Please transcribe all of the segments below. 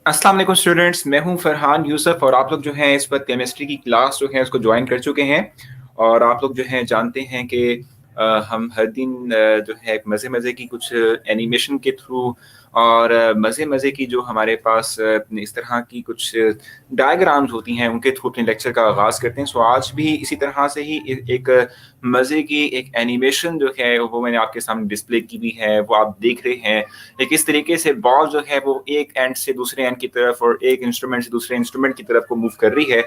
अस्सलाम वालेकुम स्टूडेंट्स, मैं हूं फरहान यूसुफ और आप लोग जो हैं इस वक्त केमिस्ट्री की क्लास जो है उसको ज्वाइन कर चुके हैं। और आप लोग जो हैं जानते हैं कि हम हर दिन जो है मज़े मज़े की कुछ एनिमेशन के थ्रू और मज़े मज़े की जो हमारे पास इस तरह की कुछ डायग्राम्स होती हैं उनके थ्रू अपने लेक्चर का आगाज़ करते हैं। सो आज भी इसी तरह से ही एक मज़े की एक एनिमेशन जो है वो मैंने आपके सामने डिस्प्ले की भी है, वो आप देख रहे हैं। एक इस तरीके से बॉल जो है वो एक एंड से दूसरे एंड की तरफ और एक इंस्ट्रूमेंट से दूसरे इंस्ट्रूमेंट की तरफ को मूव कर रही है।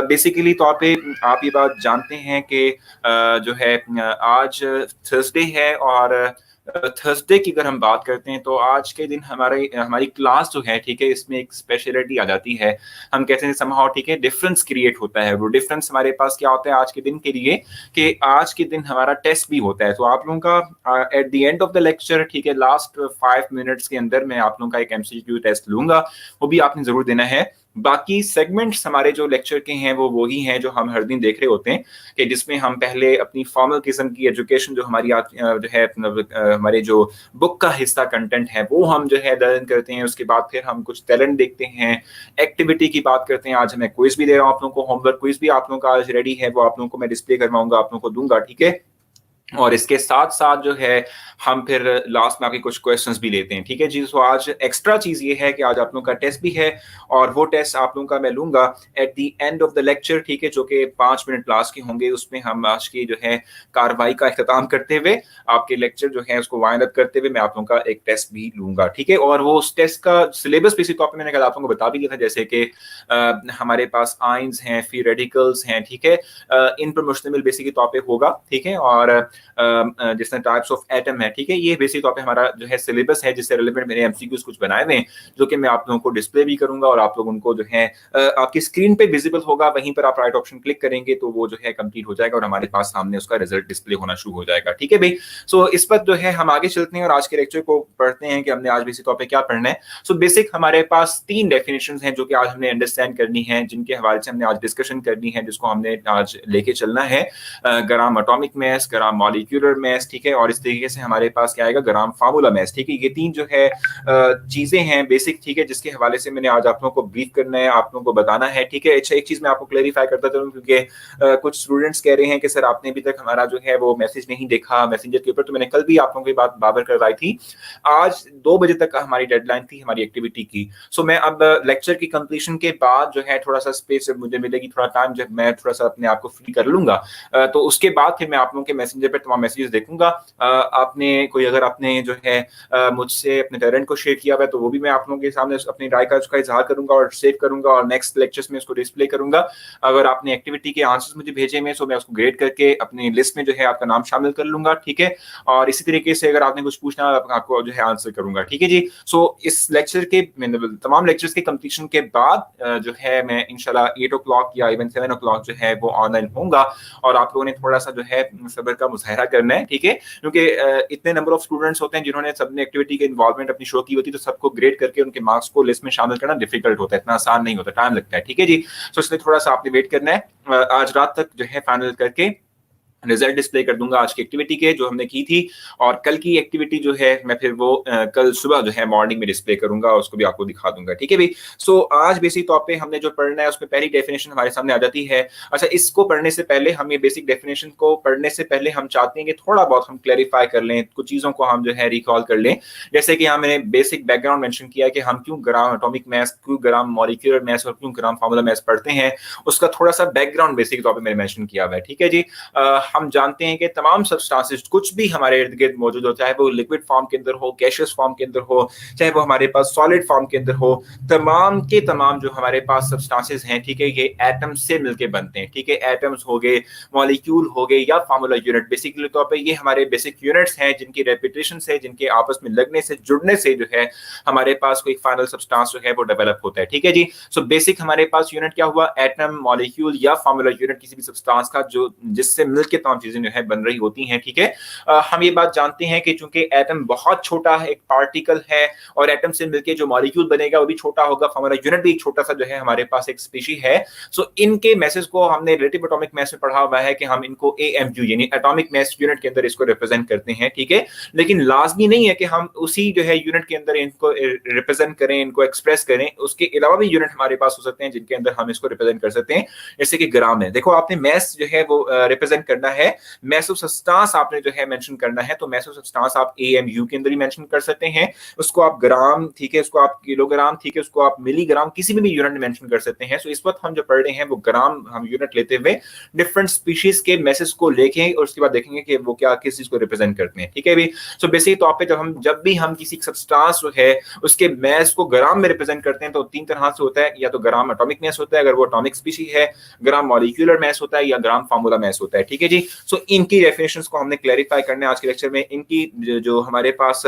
बेसिकली तौर पे आप ये बात जानते हैं कि जो है आज थर्सडे है और थर्सडे की अगर हम बात करते हैं तो आज के दिन हमारी हमारी क्लास जो है, ठीक है, इसमें एक स्पेशलिटी आ जाती है। हम कहते हैं समहाउ, ठीक है, डिफरेंस क्रिएट होता है। वो डिफरेंस हमारे पास क्या होता है आज के दिन के लिए कि आज के दिन हमारा टेस्ट भी होता है। तो आप लोगों का at the end of the lecture, ठीक है, लास्ट 5 मिनट्स के अंदर मैं आप लोगों का एक एमसीक्यू टेस्ट लूंगा, वो भी आपने जरूर देना है। बाकी सेगमेंट्स हमारे जो लेक्चर के हैं वो वही हैं जो हम हर दिन देख रहे होते हैं, कि जिसमें हम पहले अपनी फॉर्मल किस्म की एजुकेशन जो हमारी जो है हमारे जो बुक का हिस्सा कंटेंट है वो हम जो है लर्न करते हैं। उसके बाद फिर हम कुछ टैलेंट देखते हैं, एक्टिविटी की बात करते हैं। आज मैं क्विज भी दे रहा हूँ आप लोगों को, होमवर्क क्विज भी आप लोगों का आज रेडी है, वो आप लोगों को मैं डिस्प्ले करवाऊंगा, आप लोगों को दूंगा, ठीक है। और इसके साथ साथ जो है हम फिर लास्ट में आपके कुछ क्वेश्चंस भी लेते हैं, ठीक है जी। तो आज एक्स्ट्रा चीज ये है कि आज आप लोगों का टेस्ट भी है और वो टेस्ट आप लोगों का मैं लूंगा at the end of the lecture, ठीक है, जो कि 5 मिनट क्लास के होंगे। उसमें हम आज की जो है कार्रवाई का इख्तिताम करते हुए, आपके लेक्चर जो है उसको वाइंड अप करते हुए मैं आप लोगों का एक टेस्ट भी लूंगा, ठीक है। और वो उस टेस्ट का सिलेबस बेसिक तौर पर मैंने कल आप लोगों को बता भी दिया था, जैसे कि हमारे पास आयंस हैं, फ्री रेडिकल्स हैं, ठीक है, इन पर मुश्तमिल बेसिक तौर पर होगा, ठीक है। और जिसमें टाइप्स ऑफ एटम है, ठीक है, ये बेसिक तौर पे हमारा जो है सिलेबस है, जिससे रिलेवेंट मैंने एमसीक्यूज कुछ बनाए हुए हैं जो कि मैं आप लोगों को डिस्प्ले भी करूंगा और आप लोग उनको जो है आपकी स्क्रीन पे विजिबल होगा। वहीं पर आप राइट ऑप्शन क्लिक करेंगे तो वो जो है कंप्लीट हो जाएगा और हमारे पास सामने उसका रिजल्ट डिस्प्ले होना शुरू हो जाएगा, ठीक है भाई। सो इस पर जो है हम आगे चलते हैं और आज के लेक्चर को पढ़ते हैं कि हमने आज बेसिक तौर पर क्या पढ़ना है। सो बेसिक हमारे पास 3 डेफिनेशन हैं जो कि आज हमने अंडरस्टैंड करनी है, जिनके हवाले से हमने आज डिस्कशन करनी है, जिसको हमने आज लेके चलना है। Gram atomic maths, gram molecular maths, ठीक है, और इस तरीके से हमारे पास क्या आएगा, ग्राम फार्मूला मैथ्स, ठीक है। ये 3 जो है चीजें हैं बेसिक, ठीक है, जिसके हवाले से मैंने आज आप लोगों को ब्रीफ करना है, आप लोगों को बताना है, ठीक है। अच्छा, एक चीज मैं आपको क्लेरिफाई करता चलूं, क्योंकि कुछ स्टूडेंट्स कह रहे हैं कि सर आपने अभी तक हमारा जो है वो मैसेज नहीं देखा मैसेंजर के ऊपर। तो मैंने कल भी आप लोगों की बात बाबर करवाई थी। आज 2 बजे तक हमारी डेडलाइन थी हमारी एक्टिविटी की। सो मैं अब लेक्चर की कंप्लीशन के बाद जो है थोड़ा सा स्पेस मुझे मिलेगी, थोड़ा टाइम जब मैं थोड़ा सा अपने आप को फ्री कर लूंगा, तो उसके बाद फिर मैं आप लोगों के मैसेंजर पे तमाम मैसेजेस देखूंगा। आपने कोई अगर आपने जो है मुझसे अपने टैलेंट को शेयर किया हुआ है तो वो भी मैं आप लोगों के सामने अपनी राय का उसका इजहार करूंगा और सेव करूंगा और नेक्स्ट लेक्चर्स में उसको डिस्प्ले करूंगा। अगर आपने एक्टिविटी के आंसर्स मुझे भेजे में तो मैं उसको ग्रेड करके अपनी लिस्ट में जो है आपका नाम शामिल कर लूंगा, ठीक है। और इसी तरीके से अगर आपने कुछ पूछना आपको जो है आंसर करूंगा, ठीक है जी। सो इस लेक्चर के तमाम लेक्चर्स के कंप्लीशन के बाद जो है मैं इंशाल्लाह 8 o'clock या इवन 7 o'clock जो है वो ऑनलाइन होऊंगा और आप लोगों ने थोड़ा सा जो है सब्र का मुजाहिरा करना है, ठीक है, क्योंकि इतने नंबर ऑफ स्टूडेंट्स होते हैं जिन्होंने सबने एक्टिविटी के इन्वॉल्वमेंट अपनी शो की होती है, तो सबको ग्रेड करके उनके मार्क्स को लिस्ट में शामिल करना डिफिकल्ट होता है, इतना आसान नहीं होता, टाइम लगता है, ठीक है जी। सो इसलिए थोड़ा सा आपने वेट करना है। आज रात तक जो है फाइनल करके रिजल्ट डिस्प्ले कर दूंगा आज की एक्टिविटी के जो हमने की थी। और कल की एक्टिविटी जो है मैं फिर वो कल सुबह जो है मॉर्निंग में डिस्प्ले करूंगा, उसको भी आपको दिखा दूंगा, ठीक है भाई। सो आज बेसिक तौर पे हमने जो पढ़ना है उसमें पहली डेफिनेशन हमारे सामने आ जाती है। अच्छा, इसको पढ़ने से पहले हम ये बेसिक डेफिनेशन को पढ़ने से पहले हम चाहते हैं कि थोड़ा बहुत हम क्लैरिफाई कर लें, कुछ चीजों को हम जो है रिकॉल कर लें। जैसे कि यहाँ मैंने बेसिक बैकग्राउंड मेंशन किया है कि हम क्यों ग्राम एटॉमिक मैथ्स, क्यों ग्राम मॉलिक्यूलर मैथ्स और क्यों ग्राम फार्मूला मैथ्स पढ़ते हैं, उसका थोड़ा सा बैकग्राउंड बेसिक तौर पर मैंने मेंशन किया हुआ है, ठीक है जी। हम जानते हैं कि तमाम सब्सटेंसेस कुछ भी हमारे इर्द गिर्द मौजूद होता है, वो लिक्विड फॉर्म के अंदर हो, गैसियस फॉर्म के अंदर हो, चाहे वो हमारे पास सॉलिड फॉर्म के अंदर हो, तमाम के तमाम जो हमारे पास सब्सटेंसेस हैं, ठीक है, ये एटम्स से मिलके बनते हैं, ठीक है। एटम्स हो गए, मॉलिक्यूल हो गए या फार्मूला यूनिट, बेसिकली तौर पे ये हमारे बेसिक यूनिट्स हैं जिनकी रेपिटेशन से, जिनके आपस में लगने से, जुड़ने से जो है हमारे पास कोई फाइनल सब्सटेंस जो है वो डेवलप होता है, ठीक है जी। सो बेसिक हमारे पास यूनिट क्या हुआ, एटम, मॉलिक्यूल या फार्मूला यूनिट, किसी भी सब्सटेंस का जो जिससे मिलके तमाम चीजें जो है बन रही होती हैं, ठीक है। हम ये बात जानते हैं कि चूंकि एटम बहुत छोटा है, एक पार्टिकल है, और एटम से मिलकर जो मॉलिक्यूल बनेगा वो भी छोटा होगा, हमारा यूनिट भी एक छोटा सा जो है हमारे पास एक स्पीशी है। सो इनके मैसेज को हमने रिलेटिव एटॉमिक मैस में पढ़ा हुआ है कि हम इनको AMU यानी एटॉमिक मैस यूनिट के अंदर इसको रिप्रेजेंट करते हैं, ठीक है। लेकिन लाजमी नहीं है कि हम उसी जो है यूनिट के अंदर इनको रिप्रेजेंट करें, इनको एक्सप्रेस करें। उसके अलावा भी यूनिट हमारे पास हो सकते हैं जिनके अंदर हम इसको रिप्रेजेंट कर सकते हैं, जैसे कि ग्राम है। देखो आपने मैस जो है वो रिप्रेजेंट करना है, मैस ऑफ सब्सटेंस आपने जो है मेंशन करना है, तो मैस ऑफ सब्सटेंस आप AMU के अंदर ही मेंशन कर सकते हैं। उसको आप ग्राम, ठीक है, उसको आप किलोग्राम, ठीक है, उसको आप मिलीग्राम, किसी भी यूनिट में मेंशन कर सकते हैं। सो इस वक्त हम जो पढ़ रहे हैं वो ग्राम हम यूनिट लेते हुए डिफरेंट स्पीशीज के मैसेज को लेके और उसके बाद देखेंगे कि वो क्या किस चीज को रिप्रेजेंट करते हैं, ठीक है भी। सो बेसिक तौर पे जब भी हम किसी सब्सटेंस जो है उसके मैस को ग्राम में रिप्रेजेंट करते हैं तो तीन तरह से होता है, या तो ग्राम एटॉमिक मैस होता है अगर वो एटॉमिक स्पीशी है, ग्राम मॉलिक्यूलर मैस होता है, या ग्राम फार्मूला मैस होता है, ठीक है जी। सो इनकी डेफिनेशंस को हमने क्लैरिफाई करना है आज के लेक्चर में। इनकी जो हमारे पास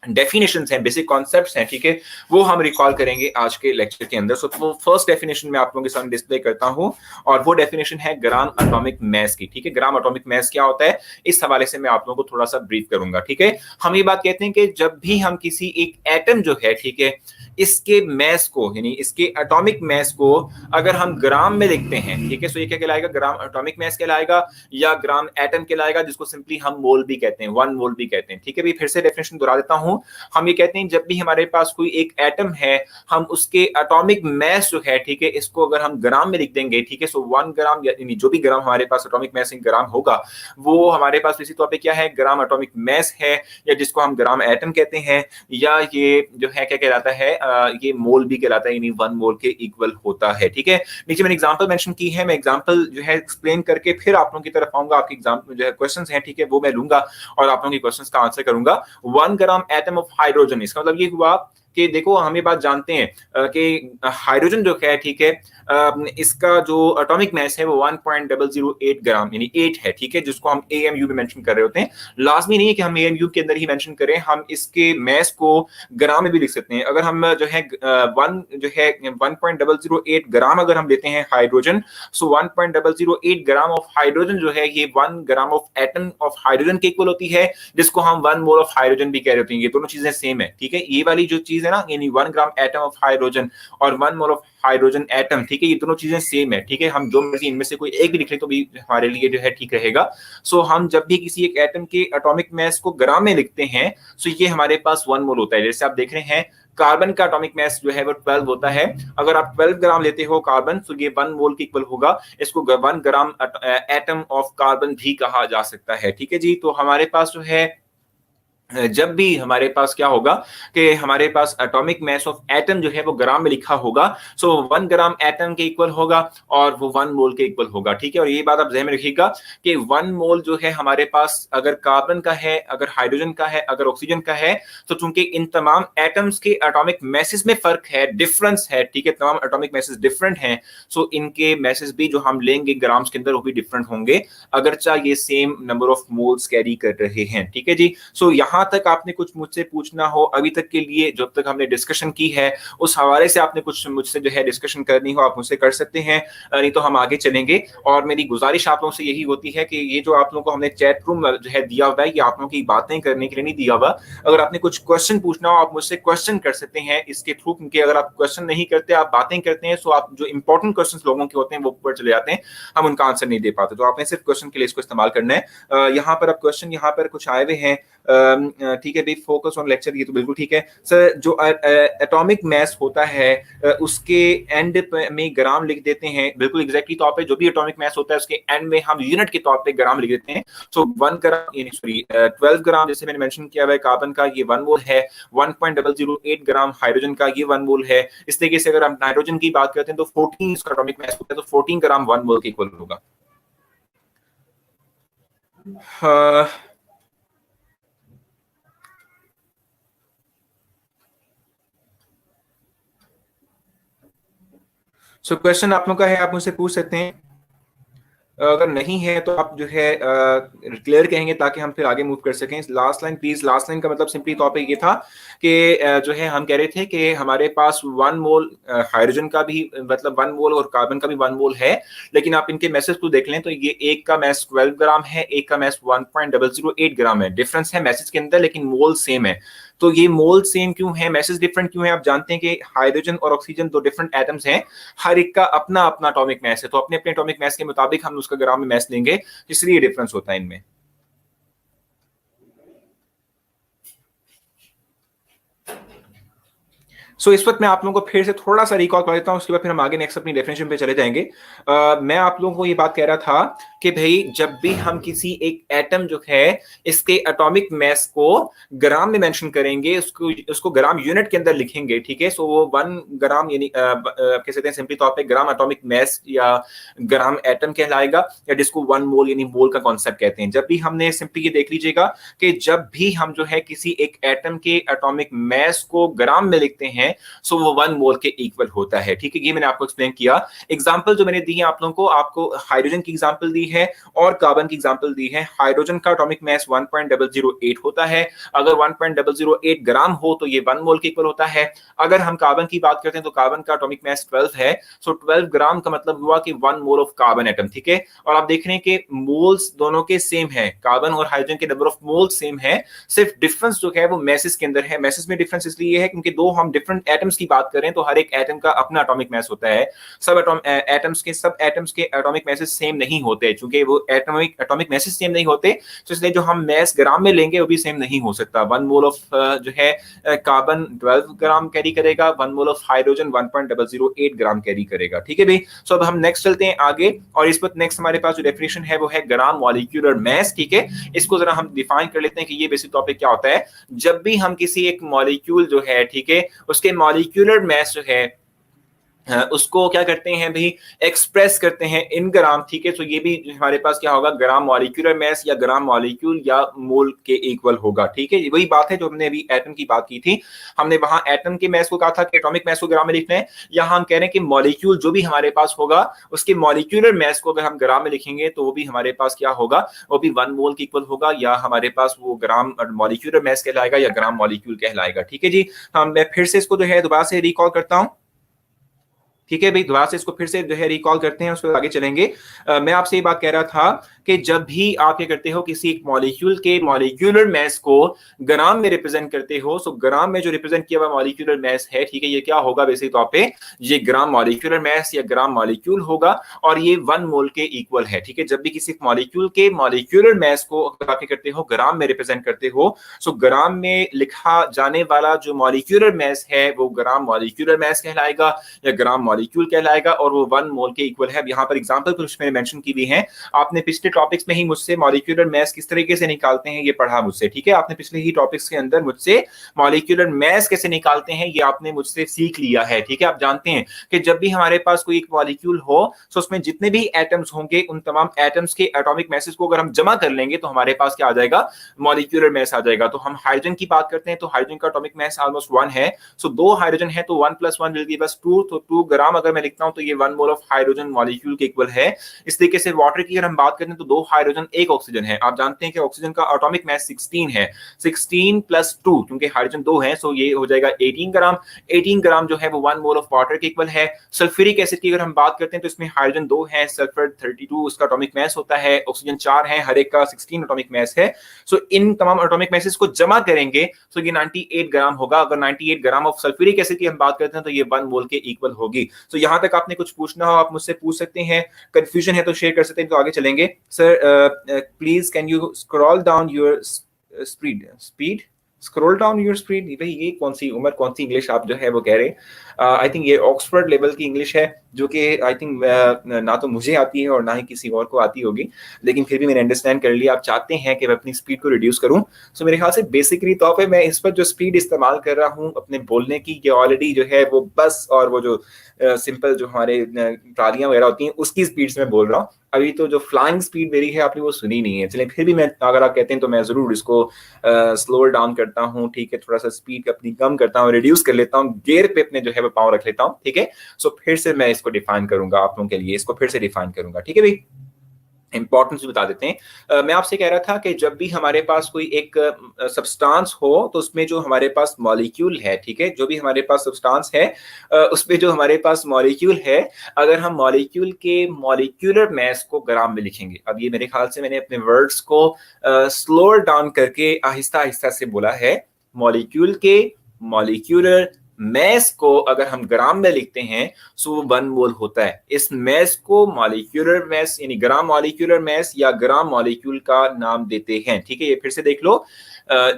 डेफिनेशंस हैं, बेसिक कॉन्सेप्ट्स हैं, ठीक है, वो हम रिकॉल करेंगे आज के लेक्चर के अंदर। सो वो फर्स्ट डेफिनेशन मैं आप लोगों के सामने डिस्प्ले करता हूं, और वो डेफिनेशन है ग्राम एटॉमिक मैस की, ठीक है। ग्राम एटॉमिक मैस क्या होता है इस हवाले से मैं आप लोगों को थोड़ा सा ब्रीफ करूंगा, ठीक है। हम ये बात कहते हैं कि जब भी हम किसी एक एटम जो है, ठीक है, इसके मैस को यानी इसके एटॉमिक मैस को अगर हम ग्राम में लिखते हैं, ठीक है, सो ये क्या कहलाएगा, ग्राम एटॉमिक मैस कहलाएगा या ग्राम एटम कहलाएगा, जिसको सिंपली हम मोल भी कहते हैं, 1 मोल भी कहते हैं, ठीक है। भी फिर से डेफिनेशन दोहरा देता हूं। हम ये कहते हैं जब भी हमारे पास कोई एक एटम है, हम उसके एटॉमिक मैस जो है, ठीक है, इसको अगर हम ग्राम में लिख देंगे, ठीक है, सो 1 ग्राम यानी जो भी ग्राम हमारे पास एटॉमिक मैस इन ग्राम होगा वो हमारे पास इसी तौर पे क्या है, ग्राम एटॉमिक मैस है, या जिसको हम ग्राम एटम कहते हैं, या ये जो है क्या कहलाता है, ये मोल भी कहलाता है, यानी 1 मोल के इक्वल होता है, ठीक है। नीचे मैंने एग्जांपल मेंशन की है, मैं एग्जांपल जो है एक्सप्लेन करके फिर आप लोगों की तरफ आऊंगा। आपके एग्जाम जो है क्वेश्चंस हैं, ठीक है, वो मैं लूंगा और आप लोगों के क्वेश्चंस का आंसर करूंगा। 1 ग्राम एटम ऑफ हाइड्रोजन, इसका मतलब ये हुआ कि देखो हम ये बात जानते हैं कि हाइड्रोजन जो है, ठीक है, इसका जो एटॉमिक मैस है वो 1.008 ग्राम यानी 8 है, ठीक है, जिसको हम AMU में मेंशन कर रहे होते हैं। लाजमी नहीं है कि हम AMU के अंदर ही मेंशन करें, हम इसके मैस को ग्राम में भी लिख सकते हैं। अगर हम जो है 1.008 ग्राम अगर हम लेते हैं hydrogen, so 1.008 gram of hydrogen जो है ये 1 gram of atom of hydrogen के इक्वल होती है, जिसको हम 1 मोल ऑफ हाइड्रोजन भी कह रहे होते हैं। ये दोनों चीजें सेम है, ठीक है। ये वाली जो चीज है ना, यानी 1 ग्राम एटम ऑफ हाइड्रोजन और 1 मोल ऑफ हाइड्रोजन एटम, ठीक है, ये दोनों चीजें सेम है, ठीक है। हम जो मर्जी इनमें से कोई एक भी लिख लें तो भी हमारे लिए जो है ठीक रहेगा। सो हम जब भी किसी एक एटम के एटॉमिक मैस को ग्राम में लिखते हैं, सो ये हमारे पास 1 मोल होता है। जैसे आप देख रहे हैं कार्बन का एटॉमिक मैस जो है वो 12 होता है। अगर आप 12 ग्राम लेते हो कार्बन, तो ये 1 मोल के इक्वल होगा। इसको 1 ग्राम एटम ऑफ कार्बन भी कहा जा सकता है, ठीक है जी। तो हमारे पास जो है जब भी हमारे पास क्या होगा कि हमारे पास एटॉमिक मैस ऑफ एटम जो है वो ग्राम में लिखा होगा, सो 1 ग्राम एटम के इक्वल होगा और वो 1 मोल के इक्वल होगा, ठीक है। और ये बात आप ध्यान में रखिएगा कि 1 मोल जो है हमारे पास अगर कार्बन का है, अगर हाइड्रोजन का है, अगर ऑक्सीजन का है, तो चूंकि इन तमाम एटम्स के एटॉमिक मैसेज में फर्क है, डिफरेंस है, ठीक है, तमाम एटॉमिक मैसेज डिफरेंट हैं, सो इनके मैसेज भी जो हम लेंगे ग्राम्स के अंदर वो भी डिफरेंट होंगे, अगरचा ये same number of moles carry कर रहे हैं, ठीक है जी। सो यहाँ तक आपने कुछ मुझसे पूछना हो अभी तक के लिए, जब तक हमने डिस्कशन की है उस हवाले से आपने कुछ मुझसे जो है डिस्कशन करनी हो, आप मुझसे कर सकते हैं, नहीं तो हम आगे चलेंगे। और मेरी गुजारिश आप लोगों से यही होती है कि ये जो आप लोगों को हमने चैट रूम जो है दिया हुआ है, ये आप लोगों की बातें करने के लिए नहीं दिया हुआ। अगर आपने कुछ क्वेश्चन पूछना हो आप मुझसे क्वेश्चन कर सकते हैं इसके थ्रू, क्योंकि अगर आप क्वेश्चन नहीं करते, आप बातें करते हैं, तो आप जो इंपॉर्टेंट क्वेश्चन लोगों के होते हैं वो ऊपर चले जाते हैं, हम उनका आंसर नहीं दे पाते। तो आपने सिर्फ क्वेश्चन के लिए इसको इस्तेमाल करना है। यहाँ पर अब क्वेश्चन यहाँ पर कुछ आए हुए हैं, ठीक है भाई, फोकस ऑन लेक्चर, ये तो बिल्कुल ठीक है सर। जो एटॉमिक मैस होता है उसके एंड में ग्राम लिख देते हैं, बिल्कुल एग्जैक्टली तौर पे जो भी एटॉमिक मैस होता है उसके एंड में हम यूनिट के तौर पे ग्राम लिख देते हैं। सो 1 ग्राम सॉरी 12 ग्राम जैसे मैंने मेंशन किया है कार्बन का, ये 1 मोल है। 1.008 ग्राम हाइड्रोजन का, ये 1 मोल है। इस तरीके से अगर हम नाइट्रोजन की बात करते हैं तो 14 इसका एटॉमिक मैस होता है, तो 14 ग्राम 1 मोल के इक्वल होगा। सो क्वेश्चन आप लोगों का है, आप मुझसे पूछ सकते हैं। अगर नहीं है तो आप जो है क्लियर कहेंगे ताकि हम फिर आगे मूव कर सकें। Last line please. Last line का मतलब सिंपली तौर पे ये था कि जो है हम कह रहे थे कि हमारे पास 1 मोल हाइड्रोजन का भी मतलब 1 मोल और कार्बन का भी 1 मोल है, लेकिन आप इनके मैसेज को देख लें तो ये एक का मैस 12 ग्राम है, एक का मैस 1.008 ग्राम है। डिफरेंस है मैसेज के अंदर लेकिन मोल सेम है। तो ये मोल सेम क्यों है, मैसेज डिफरेंट क्यों है? आप जानते हैं कि हाइड्रोजन और ऑक्सीजन दो डिफरेंट एटम्स हैं, हर एक का अपना अपना एटॉमिक मास है, तो अपने अपने एटॉमिक मास के मुताबिक हम उसका ग्राम में मास लेंगे, इसलिए डिफरेंस होता है इनमें। इस वक्त मैं आप लोगों को फिर से थोड़ा सा रिकॉल कर देता हूं, उसके बाद फिर हम आगे नेक्स्ट अपनी डेफिनेशन पे चले जाएंगे। मैं आप लोगों को ये बात कह रहा था कि भाई जब भी हम किसी एक एटम जो है इसके एटॉमिक मास को ग्राम में मेंशन करेंगे, उसको उसको ग्राम यूनिट के अंदर लिखेंगे, ठीक है। सो वो 1 ग्राम यानी कह सकते हैं सिंपली तौर पे ग्राम एटॉमिक मास या ग्राम एटम कहलाएगा, या जिसको 1 मोल यानी मोल का कॉन्सेप्ट कहते हैं। जब भी हमने सिंपली ये देख लीजिएगा कि जब भी हम जो है किसी एक एटम के एटॉमिक मास को ग्राम में लिखते हैं, सो वो 1 मोल के इक्वल होता है, ठीक है। ये मैंने आपको एक्सप्लेन किया। एग्जांपल जो मैंने दी है आप लोगों को, आपको हाइड्रोजन की एग्जांपल दी है और कार्बन की एग्जांपल दी है। हाइड्रोजन का एटॉमिक मास 1.008 होता है, अगर 1.008 ग्राम हो तो ये 1 मोल के इक्वल होता है। अगर हम कार्बन की बात करते हैं तो कार्बन का एटॉमिक मास 12 है, सो 12 ग्राम का मतलब हुआ कि 1 मोल ऑफ कार्बन एटम, ठीक है। और आप देख रहे हैं कि मोल्स दोनों के सेम है, कार्बन और हाइड्रोजन के नंबर ऑफ मोल्स सेम है, सिर्फ डिफरेंस जो है वो मैसेज के अंदर है। मैसेज में डिफरेंस इसलिए है क्योंकि दो हम डिफरेंट एटम्स की बात करें तो हर एक एटम का अपना एटॉमिक मास होता है। सब एटम्स के एटॉमिक मासेस सेम नहीं होते, क्योंकि वो एटॉमिक मासेस सेम नहीं होते, तो इसलिए जो हम मास ग्राम में लेंगे वो भी सेम नहीं हो सकता। 1 मोल ऑफ जो है कार्बन 12 ग्राम कैरी करेगा, 1 mole of hydrogen 1.008 gram carry करेगा, ठीक है भाई। सो अब हम नेक्स्ट चलते हैं आगे, और इस पर नेक्स्ट हमारे पास जो डेफिनेशन है वो है ग्राम मॉलिक्यूलर मास, ठीक है। इसको जरा हम डिफाइन कर लेते हैं कि ये बेसिक टॉपिक क्या होता है। जब भी हम किसी एक मॉलिक्यूल जो है, ठीक है, उसके मॉलिक्यूलर मास जो है उसको क्या करते हैं भाई, एक्सप्रेस करते हैं इन ग्राम, ठीक है। तो ये भी हमारे पास क्या होगा, ग्राम मॉलिक्यूलर मास या ग्राम मॉलिक्यूल या मोल के इक्वल होगा, ठीक है। वही बात है जो हमने अभी एटम की बात की थी, हमने वहां एटम के मास को कहा था कि एटॉमिक मास को ग्राम में लिखना है। यहाँ हम कह रहे हैं कि मॉलिक्यूल जो भी हमारे पास होगा उसके मॉलिक्यूलर मास को अगर हम ग्राम में लिखेंगे तो वो भी हमारे पास क्या होगा, वो भी 1 मोल के इक्वल होगा, या हमारे पास वो ग्राम मॉलिक्यूलर मास कहलाएगा या ग्राम मॉलिक्यूल कहलाएगा, ठीक है जी। मैं फिर से इसको जो है दोबारा से रिकॉल करता हूं, ठीक है भाई। दोबारा से इसको फिर से जो है रिकॉल करते हैं, उसको आगे चलेंगे। मैं आपसे ये बात कह रहा था कि जब भी आप ये करते हो किसी एक मॉलिक्यूल के मॉलिक्यूलर मास को ग्राम में रिप्रेजेंट करते हो, सो ग्राम में जो रिप्रेजेंट किया हुआ मॉलिक्यूलर मास है, ठीक है, ये क्या होगा बेसिक तौर पे, ये ग्राम मॉलिक्यूलर मास या ग्राम मॉलिक्यूल होगा, और ये 1 मोल के इक्वल है, ठीक है। जब भी किसी मॉलिक्यूल के मॉलिक्यूलर मास को आप ये करते हो ग्राम में रिप्रेजेंट करते हो, सो ग्राम में लिखा जाने वाला जो मॉलिक्यूलर मास है वो ग्राम मॉलिक्यूलर मास कहलाएगा या ग्राम मॉलिक्यूल कहलाएगा, और वो 1 मोल के इक्वल है। यहाँ पर एग्जांपल कुछ मैंने मेंशन की हुई है, आपने पिछले टॉपिक्स में ही मुझसे मॉलिक्यूलर मास किस तरीके से निकालते हैं ये पढ़ा मुझसे, ठीक है। आपने पिछले ही टॉपिक्स के अंदर मुझसे मॉलिक्यूलर मास कैसे निकालते हैं ये आपने मुझसे सीख लिया है, ठीक है। आप जानते हैं कि जब भी हमारे पास कोई एक मॉलिक्यूल हो तो उसमें जितने भी एटम्स होंगे उन तमाम एटम्स के एटॉमिक मासेस को अगर हम जमा कर लेंगे तो हमारे पास क्या आ जाएगा, मॉलिक्यूलर मास आ जाएगा। तो हम हाइड्रोजन की बात करते हैं तो हाइड्रोजन का एटॉमिक मास ऑलमोस्ट 1 है, सो 2 हाइड्रोजन है तो 1 + 1 विल गिव अस 2, तो 2 ग्राम अगर मैं लिखता हूं तो ये 1 मोल ऑफ हाइड्रोजन मॉलिक्यूल के इक्वल है। इस तरीके से वाटर की अगर हम बात करें तो 2 हाइड्रोजन 1 ऑक्सीजन है। आप जानते हैं कि ऑक्सीजन का एटॉमिक मास 16 है, 16 + 2 क्योंकि हाइड्रोजन 2 है, सो ये हो जाएगा 18 ग्राम। 18 ग्राम जो है वो 1 मोल ऑफ वाटर के इक्वल है। सल्फ्यूरिक एसिड की अगर हम बात करते हैं तो इसमें हाइड्रोजन 2 है, सल्फर 32 उसका एटॉमिक मास होता है, ऑक्सीजन 4 है, हर एक का 16 एटॉमिक मास है। सो इन तमाम एटॉमिक मासेस को जमा करेंगे तो ये 98 ग्राम होगा। अगर 98 ग्राम ऑफ सल्फ्यूरिक एसिड की हम बात करते हैं तो ये 1 मोल के इक्वल होगी। तो यहां तक आपने कुछ पूछना हो आप मुझसे पूछ सकते हैं, कंफ्यूजन है तो शेयर कर सकते हैं, तो आगे चलेंगे। Sir please can you scroll down your speed scroll down your speed. भाई ये कौन सी उम्र, कौन सी इंग्लिश आप जो है वो कह रहे हैं। आई थिंक ये ऑक्सफोर्ड लेवल की इंग्लिश है, जो कि आई थिंक ना तो मुझे आती है और ना ही किसी और को आती होगी, लेकिन फिर भी मैंने अंडरस्टैंड कर लिया। आप चाहते हैं कि मैं अपनी स्पीड को रिड्यूस करूं, सो मेरे ख्याल से बेसिकली तौर पे मैं इस पर जो स्पीड इस्तेमाल कर रहा हूं अपने बोलने की, ये ऑलरेडी जो है वो बस और वो जो सिंपल जो हमारे ट्रालियां वगैरह होती हैं उसकी स्पीड से मैं बोल रहा हूँ। अभी तो जो फ्लाइंग स्पीड मेरी है आपने वो सुनी नहीं है। चलिए फिर भी मैं, अगर आप कहते हैं तो मैं जरूर इसको स्लोअर डाउन करता हूँ, ठीक है, थोड़ा सा स्पीड अपनी कम करता हूँ, रिड्यूस कर लेता हूँ, गियर पे अपने जो है वो पाँव रख लेता हूँ, ठीक है। सो फिर से मैं इसको डिफाइन करूंगा आप लोगों के लिए, इसको फिर से डिफाइन करूंगा, ठीक है भाई। इम्पोर्टेंस भी बता देते हैं। मैं आपसे कह रहा था कि जब भी हमारे पास कोई एक सब्सटेंस हो, तो उसमें जो हमारे पास मॉलिक्यूल है, ठीक है? जो भी हमारे पास सब्सटेंस है उसमें जो हमारे पास मॉलिक्यूल है, अगर हम मॉलिक्यूल के मॉलिक्यूलर मास को ग्राम में लिखेंगे। अब ये मेरे ख़्याल से मैंने अपने वर्ड्स को स्लोअर डाउन करके आहिस्ता-आहिस्ता से बोला है। मॉलिक्यूल के मॉलिक्यूलर मास को अगर हम ग्राम में लिखते हैं, सो वो 1 मोल होता है। इस मास को मॉलिक्यूलर मास यानी ग्राम मॉलिक्यूलर मास या ग्राम मॉलिक्यूल का नाम देते हैं। ठीक है? ये फिर से देख लो।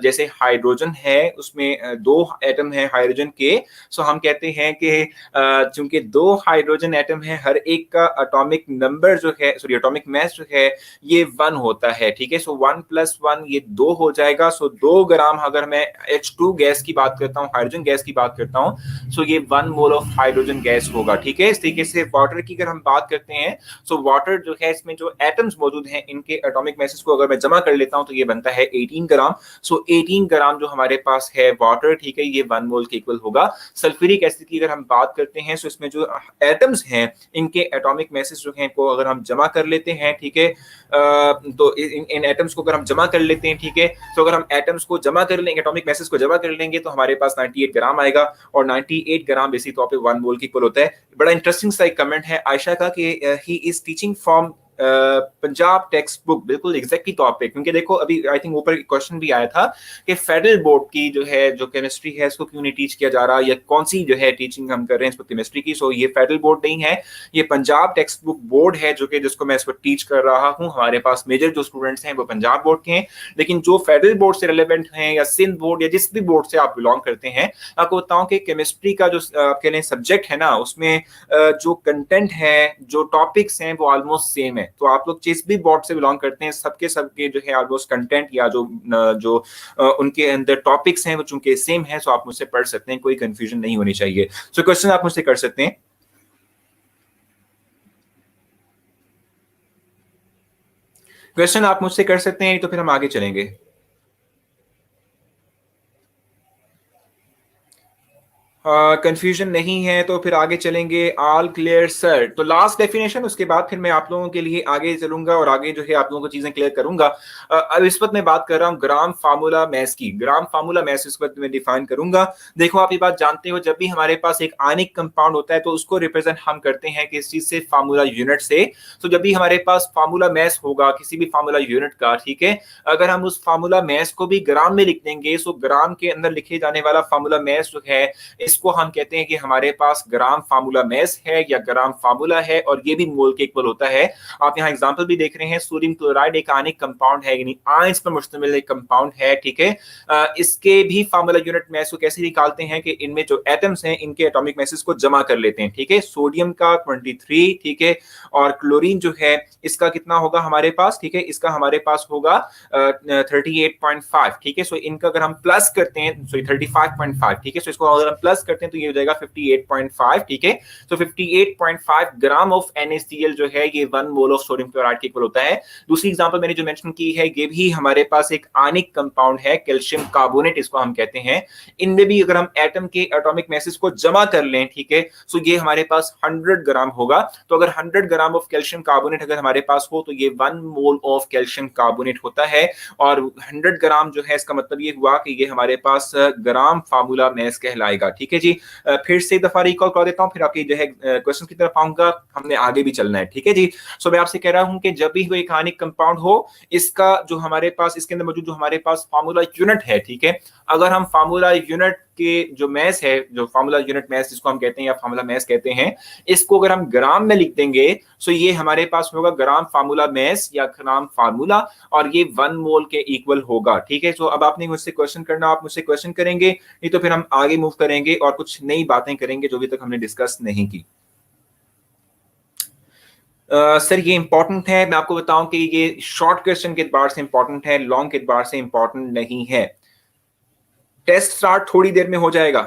जैसे हाइड्रोजन है, उसमें 2 एटम हैं हाइड्रोजन के, सो हम कहते हैं कि चूँकि 2 हाइड्रोजन एटम हैं, हर एक का एटॉमिक नंबर जो है सॉरी एटॉमिक मास जो है, ये 1 होता है। ठीक है? सो 1 + 1 ये 2 हो जाएगा। सो 2 ग्राम अगर मैं H2 गैस की बात करता हूँ, हाइड्रोजन गैस की बात करता हूँ, सो ये 1 मोल ऑफ हाइड्रोजन गैस होगा। ठीक है? इस तरीके से वाटर की अगर हम बात करते हैं, सो वाटर जो है इसमें जो एटम्स मौजूद हैं, इनके एटॉमिक मासेस को अगर मैं जमा कर लेता हूँ, तो ये बनता है 18 ग्राम। सो 18 ग्राम जो हमारे पास है वाटर, ठीक है, ये 1 मोल के इक्वल होगा। सल्फ्यूरिक एसिड की अगर हम बात करते हैं, सो इसमें जो एटम्स हैं, इनके एटॉमिक मासेस जो हैं, को अगर हम जमा कर लेते हैं, ठीक है, तो इन एटम्स को अगर हम जमा कर लेते हैं, ठीक है, तो अगर हम एटम्स को जमा कर लेंगे, एटॉमिक मासेस को जमा कर लेंगे, तो हमारे पास 98 ग्राम आएगा और 98 ग्राम बेसिक तौर पे 1 मोल के इक्वल होता है। बड़ा इंटरेस्टिंग सा एक कमेंट है आयशा का कि he is teaching from Punjab text book. बिल्कुल एग्जैक्टली तौर पे, क्योंकि देखो अभी आई थिंक ऊपर क्वेश्चन भी आया था कि फेडरल बोर्ड की जो है जो केमिस्ट्री है इसको क्यों नहीं टीच किया जा रहा, या कौन सी जो है टीचिंग हम कर रहे हैं इस केमिस्ट्री की। सो ये फेडरल बोर्ड नहीं है, ये पंजाब टेक्स्ट बुक बोर्ड है, जो कि जिसको मैं इस वक्त टीच कर रहा हूँ। हमारे पास मेजर जो स्टूडेंट्स हैं वो पंजाब बोर्ड के हैं, लेकिन जो फेडरल बोर्ड से रिलेवेंट हैं या सिंध बोर्ड या जिस भी बोर्ड से आप बिलोंग करते हैं, आपको बताऊं कि केमिस्ट्री का जो आपके लिए सब्जेक्ट है ना, उसमें जो कंटेंट है, जो टॉपिक्स हैं, वो ऑलमोस्ट सेम है। तो आप लोग जिस भी बोर्ड से बिलोंग करते हैं, सबके सबके जो है ऑलमोस्ट कंटेंट या जो उनके अंदर टॉपिक्स हैं वो चूंकि सेम है, सो आप मुझसे पढ़ सकते हैं, कोई कंफ्यूजन नहीं होनी चाहिए। सो क्वेश्चन आप मुझसे कर सकते हैं। क्वेश्चन आप मुझसे कर सकते हैं, तो फिर हम आगे चलेंगे। कंफ्यूजन नहीं है तो फिर आगे चलेंगे। ऑल क्लियर सर, तो लास्ट डेफिनेशन, उसके बाद फिर मैं आप लोगों के लिए आगे चलूंगा और आगे जो है आप लोगों को चीजें क्लियर करूंगा। अब इस वक्त मैं बात कर रहा हूँ ग्राम फार्मूला मैस की। ग्राम फार्मूला मैस इस वक्त मैं डिफाइन करूंगा। देखो आप ये बात जानते हो, जब भी हमारे पास एक आयनिक कंपाउंड होता है, तो उसको रिप्रेजेंट हम करते हैं किस चीज से, फार्मूला यूनिट से। तो जब भी हमारे पास फार्मूला मैस होगा किसी भी फार्मूला यूनिट का, ठीक है, अगर हम उस फार्मूला मैस को भी ग्राम में लिख देंगे, सो ग्राम के अंदर लिखे जाने वाला फार्मूला मैस जो है, इसको हम कहते हैं कि हमारे पास ग्राम फार्मूला मैस है या ग्राम फार्मूला है, और ये भी मोल के इक्वल होता है। आप यहाँ एग्जांपल भी देख रहे हैं, सोडियम क्लोराइड एक आयनिक कंपाउंड है, यानी आयंस पर मुश्तमिल एक कंपाउंड है, ठीक है। इसके भी फार्मूला यूनिट मैस को कैसे निकालते हैं कि इनमें जो एटम्स हैं, इनके एटॉमिक मैसेस को जमा कर लेते हैं, ठीक है। सोडियम का 23, ठीक है, और क्लोरीन जो है इसका कितना होगा हमारे पास, ठीक है, इसका हमारे पास होगा 38.5, ठीक है। सो इनका अगर हम प्लस करते हैं, सॉरी 35.5, ठीक है, सो इसको अगर हम प्लस करते हैं तो ये हो जाएगा 58.5, ठीक है। तो 58.5 ग्राम ऑफ NaCl जो है ये 1 मोल ऑफ सोडियम क्लोराइड के इक्वल होता है। दूसरी एग्जांपल मैंने जो मेंशन की है, ये भी हमारे पास एक आयनिक कंपाउंड है, कैल्शियम कार्बोनेट इसको हम कहते हैं। इनमें भी अगर हम एटम के एटॉमिक मैसेज को जमा कर लें, ठीक है, सो ये हमारे पास 100 ग्राम होगा। तो अगर 100 ग्राम ऑफ कैल्शियम कार्बोनेट अगर हमारे पास हो, तो ये 1 मोल ऑफ कैल्शियम कार्बोनेट होता है। और 100 ग्राम जो है, इसका मतलब ये हुआ कि ये हमारे पास ग्राम फार्मूला मैस कहलाएगा, ठीक है जी। फिर से एक दफा रिकॉल कर देता हूँ, फिर आपकी जो है क्वेश्चन की तरफ आऊंगा, हमने आगे भी चलना है, ठीक है जी। सो मैं आपसे कह रहा हूँ कि जब भी कोई आयनिक कंपाउंड हो, इसका जो हमारे पास इसके अंदर मौजूद जो हमारे पास फार्मूला यूनिट है, ठीक है, अगर हम फार्मूला यूनिट के जो मैस है, जो फार्मूला यूनिट मैस जिसको हम कहते हैं या फार्मूला मैस कहते हैं, इसको अगर हम ग्राम में लिख देंगे, सो ये हमारे पास होगा ग्राम फार्मूला मैस या ग्राम फार्मूला, और ये 1 मोल के इक्वल होगा, ठीक है। सो अब आपने मुझसे क्वेश्चन करना, आप मुझसे क्वेश्चन करेंगे, नहीं तो फिर हम आगे मूव करेंगे और कुछ नई बातें करेंगे जो अभी तक हमने डिस्कस नहीं की। सर ये इंपॉर्टेंट है, मैं आपको बताऊं कि ये शॉर्ट क्वेश्चन के एतबार से इंपॉर्टेंट है, लॉन्ग के एतबार से इंपॉर्टेंट नहीं है। टेस्ट स्टार्ट थोड़ी देर में हो जाएगा,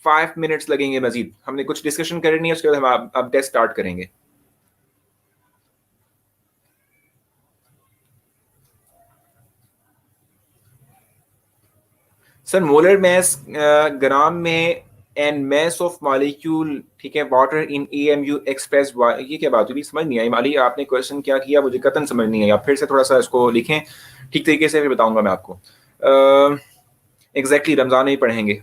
5 मिनट्स लगेंगे मजीद, हमने कुछ डिस्कशन करनी है, उसके बाद हम अब टेस्ट स्टार्ट करेंगे। सर मोलर मैस ग्राम में एंड mass ऑफ मॉलिक्यूल, ठीक है, वाटर इन AMU एक्सप्रेस, ये क्या बात हुई, समझ नहीं आई माली, आपने क्वेश्चन क्या किया मुझे कतन समझ नहीं आई, आप फिर से थोड़ा सा इसको लिखें ठीक तरीके से, फिर बताऊंगा मैं आपको। एग्जैक्टली रमजान में ही पढ़ेंगे।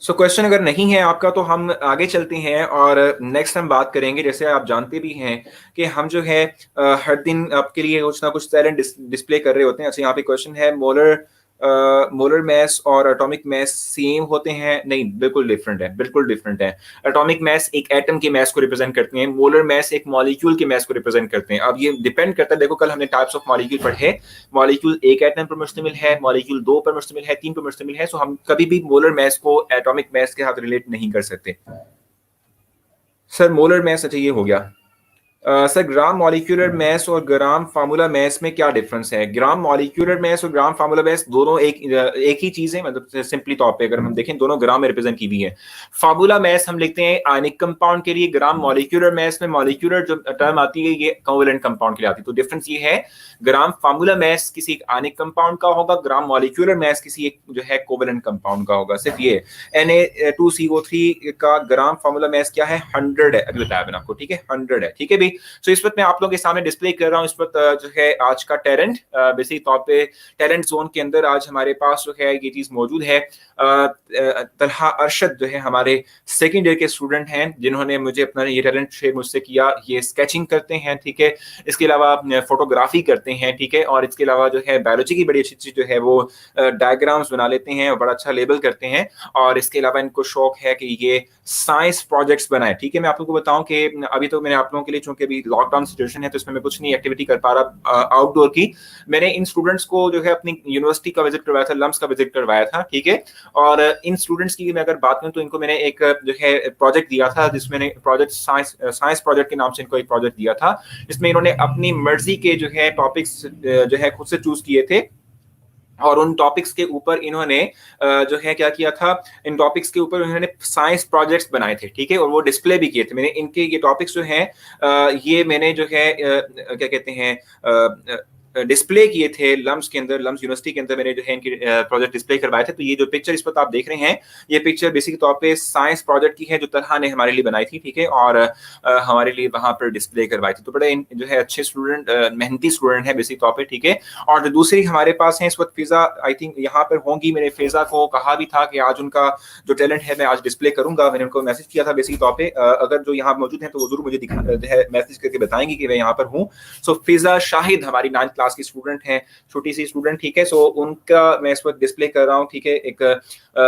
सो क्वेश्चन अगर नहीं है आपका तो हम आगे चलते हैं और नेक्स्ट हम बात करेंगे। जैसे आप जानते भी हैं कि हम जो है हर दिन आपके लिए कुछ ना कुछ टैलेंट डिस्प्ले कर रहे होते हैं। अच्छा, यहाँ पे क्वेश्चन है, मोलर मैस और एटॉमिक मैस सेम होते हैं? नहीं, बिल्कुल डिफरेंट है, बिल्कुल डिफरेंट है। एटॉमिक मैस एक एटम के मैस को रिप्रेजेंट करते हैं, मोलर मैस एक मॉलिक्यूल के मैस को रिप्रेजेंट करते हैं। अब ये डिपेंड करता है, देखो कल हमने टाइप्स ऑफ मॉलिक्यूल पढ़े, मॉलिक्यूल एक एटम पर मुश्तमिल है, मॉलिक्यूल दो पर मुश्तमिल है, तीन पर मुश्तमिल है। सो हम कभी भी मोलर मैस को एटॉमिक मैस के साथ रिलेट नहीं कर सकते। सर मोलर मैस, अच्छा ये हो गया। सर ग्राम मॉलिक्यूलर मैस और ग्राम फार्मूला मैस में क्या डिफरेंस है? ग्राम मॉलिक्यूलर मैस और ग्राम फार्मूला मैस दोनों एक ही चीज है, मतलब सिंपली तौर पे अगर हम देखें दोनों ग्राम में रिप्रेजेंट की हुई है। फार्मूला मैस हम लिखते हैं आयनिक कंपाउंड के लिए, ग्राम मॉलिक्यूलर मैस में मॉलिक्यूलर जो टर्म आती है ये कोवेलेंट कंपाउंड के लिए आती है। तो डिफरेंस ये है, ग्राम फार्मूला मैस किसी एक आयनिक कंपाउंड का होगा, ग्राम मॉलिक्यूलर मैस किसी एक जो है कोवेलेंट कंपाउंड का होगा। सिर्फ ये Na2CO3 का ग्राम फार्मूला मैस क्या है? 100 है, अभी बताया मैंने आपको, ठीक है 100 है, ठीक है भी। सो इस वक्त मैं आप लोगों के सामने डिस्प्ले कर रहा हूँ इस वक्त जो है आज का टैलेंट, बेसिक तौर पे टैलेंट जोन के अंदर आज हमारे पास जो है ये चीज मौजूद है। तलहा अरशद जो है हमारे सेकेंड ईयर के स्टूडेंट हैं जिन्होंने मुझे अपना ये टैलेंट शेयर मुझसे किया। ये स्केचिंग करते हैं, ठीक है, इसके अलावा फोटोग्राफी करते हैं, ठीक है, और इसके अलावा जो है बायोलॉजी की बड़ी अच्छी चीज जो है वो डायग्राम्स बना लेते हैं और बड़ा अच्छा लेबल करते हैं। और इसके अलावा इनको शौक है कि ये साइंस प्रोजेक्ट्स बनाए, ठीक है। मैं आप लोगों को बताऊं कि अभी तो मैंने आप लोगों के लिए, चूंकि अभी लॉकडाउन सिचुएशन है तो इसमें मैं कुछ नहीं एक्टिविटी कर पा रहा आउटडोर की। मैंने इन स्टूडेंट्स को जो है अपनी यूनिवर्सिटी का विजिट करवाया था, लम्स का विजिट करवाया था, ठीक है। और इन स्टूडेंट्स की मैं अगर बात करूं तो इनको मैंने एक जो है प्रोजेक्ट दिया था, जिसमें प्रोजेक्ट साइंस प्रोजेक्ट के नाम से इनको एक प्रोजेक्ट दिया था, जिसमें इन्होंने अपनी मर्जी के जो है टॉपिक्स जो है खुद से चूज किए थे। और उन टॉपिक्स के ऊपर इन्होंने जो है क्या किया था, इन टॉपिक्स के ऊपर इन्होंने साइंस प्रोजेक्ट्स बनाए थे, ठीक है, और वो डिस्प्ले भी किए थे। मैंने इनके ये टॉपिक्स जो हैं ये मैंने जो है क्या कहते हैं डिस्प्ले किए थे लम्स के अंदर, लम्स यूनिवर्सिटी के अंदर मैंने जो है इनके प्रोजेक्ट डिस्प्ले करवाए थे। तो ये जो पिक्चर इस वक्त आप देख रहे हैं, ये पिक्चर बेसिक तौर पे साइंस प्रोजेक्ट की है जो तलहा ने हमारे लिए बनाई थी, ठीक है, और हमारे लिए वहां पर डिस्प्ले करवाई थी। तो बड़े जो है अच्छे स्टूडेंट, मेहनती स्टूडेंट है बेसिक तौर पर, ठीक है। और जो दूसरी हमारे पास है इस वक्त फिजा, आई थिंक यहाँ पर होंगी। मैंने फिजा को कहा भी था कि आज उनका जो टैलेंट है मैं आज डिस्प्ले करूंगा। मैंने उनको मैसेज किया था बेसिक तौर पे, अगर जो यहाँ मौजूद है तो वो जरूर मुझे मैसेज करके बताएंगे कि मैं यहाँ पर हूँ। सो फिजा शाहिद हमारी 9th क्लास की स्टूडेंट है, छोटी सी स्टूडेंट, ठीक है। सो उनका मैं इस वक्त डिस्प्ले कर रहा हूँ, ठीक है, एक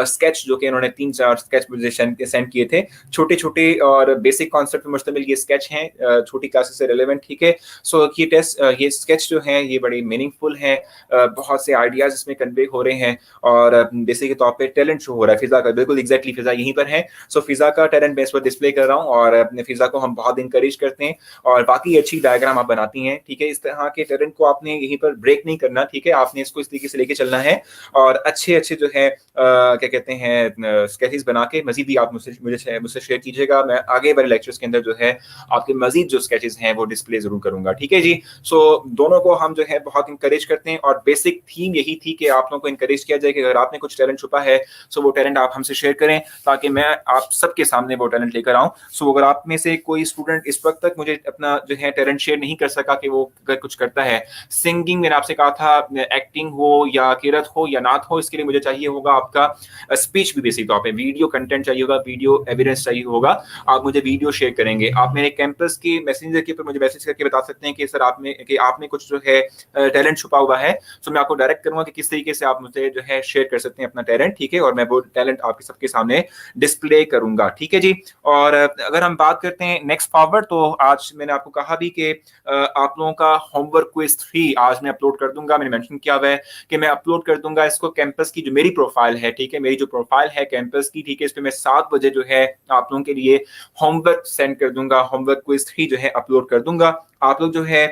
स्केच जो कि इन्होंने 3-4 स्केच मुझे सेंड किए थे, छोटे छोटे और बेसिक कॉन्सेप्ट पर मुश्तमिल ये स्केच हैं, छोटी क्लासेस से रिलेवेंट, ठीक है। सो ये स्केच जो है ये बड़ी मीनिंगफुल है, बहुत से आइडियाज इसमें कन्वे हो रहे हैं और बेसिक तौर पे टैलेंट शो हो रहा है फिजा का, बिल्कुल एग्जैक्टली फिजा यहीं पर है। सो फिजा का टैलेंट मैं इस वक्त डिस्प्ले कर रहा हूँ और अपने फिजा को हम बहुत इंकरेज करते हैं और बाकी अच्छी डायग्राम आप बनाती हैं, ठीक है। इस तरह के टैलेंट को आपने यहीं पर ब्रेक नहीं करना, ठीक है, आपने इसको इस तरीके से लेके चलना है और अच्छे अच्छे जो है क्या कहते हैं स्केचेस बना के मजीद भी आप मुझसे शेयर कीजिएगा। मैं आगे वाले लेक्चर्स के अंदर जो है आपके मजीद जो स्केचेस हैं वो डिस्प्ले जरूर करूंगा, ठीक है जी। सो दोनों को हम जो है बहुत इंकरेज करते हैं और बेसिक थीम यही थी कि आप लोगों को इंकरेज किया जाए कि अगर आपने कुछ टैलेंट छुपा है सो वो टैलेंट आप हमसे शेयर करें ताकि मैं आप सबके सामने वो टैलेंट लेकर आऊं। सो अगर आप में से कोई स्टूडेंट इस वक्त तक मुझे अपना जो है टैलेंट शेयर नहीं कर सका कि वो कुछ करता है, सिंगिंग मैंने आपसे कहा था, एक्टिंग हो या किरत हो या नात हो, इसके लिए मुझे चाहिए होगा आपका स्पीच भी बेसिक तौर पे, वीडियो कंटेंट चाहिए होगा, वीडियो एविडेंस चाहिए होगा। आप मुझे वीडियो शेयर करेंगे, आप मेरे कैंपस के मैसेंजर के ऊपर मुझे मैसेज करके बता सकते हैं कि सर आपने कुछ जो है टैलेंट छुपा हुआ है। सो मैं आपको डायरेक्ट करूंगा कि किस तरीके से आप मुझे जो है शेयर कर सकते हैं अपना टैलेंट, ठीक है, और मैं वो टैलेंट आपके सबके सामने डिस्प्ले करूंगा, ठीक है जी। और अगर हम बात करते हैं नेक्स्ट फॉरवर्ड, तो आज मैंने आपको कहा भी कि आप लोगों का होमवर्क क्विज 3 आज मैं अपलोड कर दूंगा। मैंने मेंशन किया हुआ है कि मैं अपलोड कर दूंगा इसको कैंपस की जो मेरी प्रोफाइल है, ठीक है, मेरी जो प्रोफाइल है कैंपस की, ठीक है, इस पे मैं 7 बजे जो है आप लोगों के लिए होमवर्क सेंड कर दूंगा, होमवर्क क्विज 3 जो है अपलोड कर दूंगा। आप लोग जो है